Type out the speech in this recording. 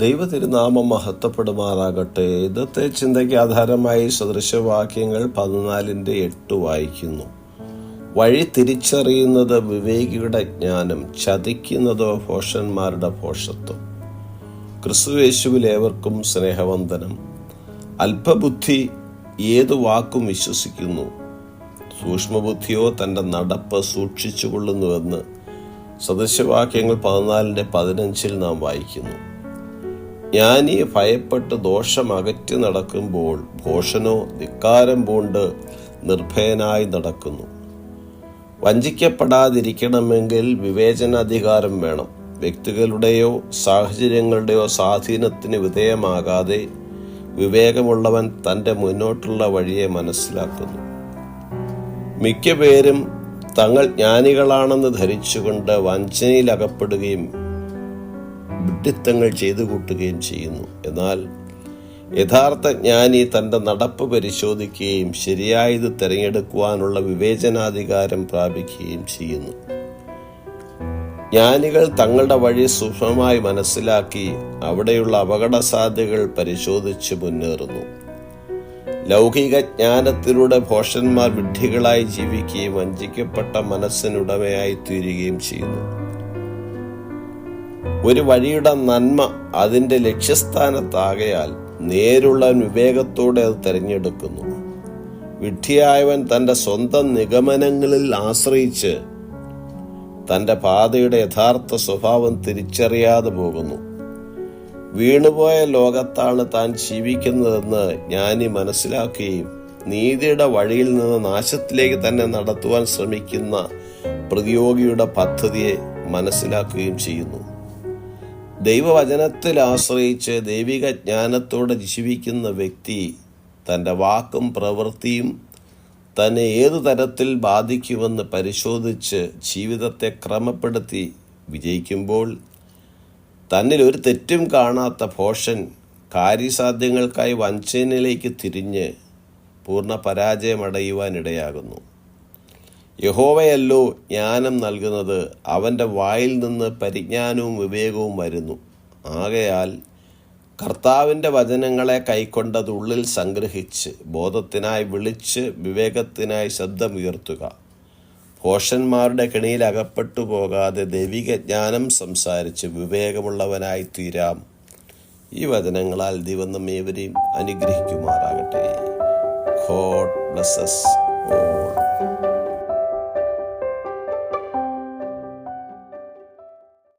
ദൈവതിരുനാമം മഹത്വപ്പെടുമാറാകട്ടെ. ഇന്നത്തെ ചിന്തയ്ക്ക് ആധാരമായി സദൃശവാക്യങ്ങൾ 14:8 വായിക്കുന്നു. വഴി തിരിച്ചറിയുന്നത് വിവേകിയുടെ ജ്ഞാനം, ചതിക്കുന്നതോ ഭോഷന്മാരുടെ ഭോഷത്വം. ക്രിസ്തുയേശുവിൽ ഏവർക്കും സ്നേഹവന്ദനം. അല്പബുദ്ധി ഏതു വാക്കും വിശ്വസിക്കുന്നു, സൂക്ഷ്മബുദ്ധിയോ തൻ്റെ നടപ്പ് സൂക്ഷിച്ചുകൊള്ളുന്നുവെന്ന് സദൃശവാക്യങ്ങൾ 14:15 നാം വായിക്കുന്നു. ജ്ഞാനി ഭയപ്പെട്ട് ദോഷം അകറ്റി നടക്കുമ്പോൾ ഭോഷനോ ധിക്കാരം പൂണ്ട് നിർഭയനായി നടക്കുന്നു. വഞ്ചിക്കപ്പെടാതിരിക്കണമെങ്കിൽ വിവേചനാധികാരം വേണം. വ്യക്തികളുടെയോ സാഹചര്യങ്ങളുടെയോ സ്വാധീനത്തിന് വിധേയമാകാതെ വിവേകമുള്ളവൻ തൻ്റെ മുന്നോട്ടുള്ള വഴിയെ മനസ്സിലാക്കുന്നു. മിക്ക പേരും തങ്ങൾ ജ്ഞാനികളാണെന്ന് ധരിച്ചുകൊണ്ട് വഞ്ചനയിൽ അകപ്പെടുകയും വിഡ്ഢിത്തങ്ങൾ ചെയ്തു കൂട്ടുകയും ചെയ്യുന്നു. എന്നാൽ യഥാർത്ഥ ജ്ഞാനി തൻ്റെ നടപ്പ് പരിശോധിക്കുകയും ശരിയായത് തിരഞ്ഞെടുക്കുവാനുള്ള വിവേചനാധികാരം പ്രാപിക്കുകയും ചെയ്യുന്നു. ജ്ഞാനികൾ തങ്ങളുടെ വഴി സൂക്ഷ്മമായി മനസ്സിലാക്കി അവിടെയുള്ള അപകട സാധ്യതകൾ പരിശോധിച്ച് മുന്നേറുന്നു. ലൗകിക ജ്ഞാനത്തിലൂടെ ഭോഷന്മാർ വിഡ്ഢികളായി ജീവിക്കുകയും വഞ്ചിക്കപ്പെട്ട മനസ്സിനുടമയായി തീരുകയും ചെയ്യുന്നു. ഒരു വഴിയുടെ നന്മ അതിൻ്റെ ലക്ഷ്യസ്ഥാനത്താകയാൽ നേരുള്ള വിവേകത്തോടെ അത് തിരഞ്ഞെടുക്കുന്നു. വിഡ്ഢിയായവൻ തൻ്റെ സ്വന്തം നിഗമനങ്ങളിൽ ആശ്രയിച്ച് തൻ്റെ പാതയുടെ യഥാർത്ഥ സ്വഭാവം തിരിച്ചറിയാതെ പോകുന്നു. വീണുപോയ ലോകത്താണ് താൻ ജീവിക്കുന്നതെന്ന് ജ്ഞാനി മനസ്സിലാക്കുകയും നീതിയുടെ വഴിയിൽ നിന്ന് നാശത്തിലേക്ക് തന്നെ നടത്തുവാൻ ശ്രമിക്കുന്ന പ്രതിയോഗിയുടെ പദ്ധതിയെ മനസ്സിലാക്കുകയും ചെയ്യുന്നു. ദൈവവചനത്തിൽ ആശ്രയിച്ച് ദൈവിക ജ്ഞാനത്തോടെ ജീവിക്കുന്ന വ്യക്തി തൻ്റെ വാക്കും പ്രവൃത്തിയും തന്നെ ഏതു തരത്തിൽ ബാധിക്കുമെന്ന് പരിശോധിച്ച് ജീവിതത്തെ ക്രമപ്പെടുത്തി വിജയിക്കുമ്പോൾ തന്നിൽ ഒരു തെറ്റും കാണാത്ത ഭോഷൻ കാര്യസാധ്യങ്ങൾക്കായി വഞ്ചനയിലേക്ക് തിരിഞ്ഞ് പൂർണ്ണ പരാജയമടയുവാനിടയാകുന്നു. യഹോവയല്ലോ ജ്ഞാനം നൽകുന്നത്, അവൻ്റെ വായിൽ നിന്ന് പരിജ്ഞാനവും വിവേകവും വരുന്നു. ആകയാൽ കർത്താവിൻ്റെ വചനങ്ങളെ കൈക്കൊണ്ടത് ഉള്ളിൽ സംഗ്രഹിച്ച് ബോധത്തിനായി വിളിച്ച് വിവേകത്തിനായി ശബ്ദമുയർത്തുക. ഭോഷന്മാരുടെ കെണിയിൽ അകപ്പെട്ടു പോകാതെ ദൈവിക ജ്ഞാനം സംസാരിച്ച് വിവേകമുള്ളവനായി തീരാം. ഈ വചനങ്ങളാൽ ദൈവം നമ്മേവരെയും അനുഗ്രഹിക്കുമാറാകട്ടെ. God bless us all.